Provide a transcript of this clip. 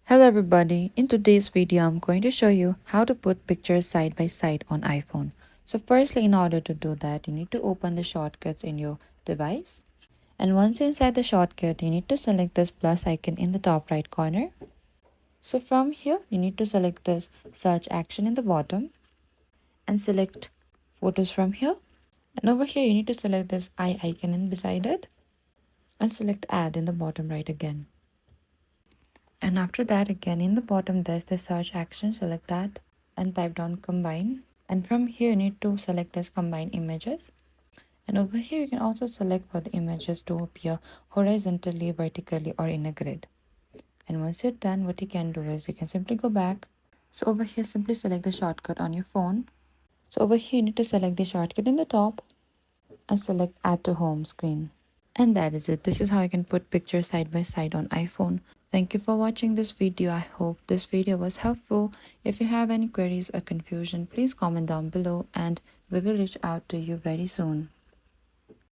Hello everybody, in today's video I'm going to show you how to put pictures side by side on iPhone. So firstly, in order to do that, you need to open the shortcuts in your device. And once you're inside the shortcut, you need to select this plus icon in the top right corner. So from here, you need to select this search action in the bottom and select photos from here. And over here, you need to select this eye icon in beside it and select add in the bottom right again. And after that, again in the bottom there's the search action, select that and type down combine. And from here you need to select this combine images. And over here you can also select for the images to appear horizontally, vertically or in a grid. And once you're done, what you can do is you can simply go back. So over here simply select the shortcut on your phone. So over here you need to select the shortcut in the top and select add to home screen. And that is it. This is how you can put pictures side by side on iPhone. Thank you for watching this video. I hope this video was helpful. If you have any queries or confusion, please comment down below and we will reach out to you very soon.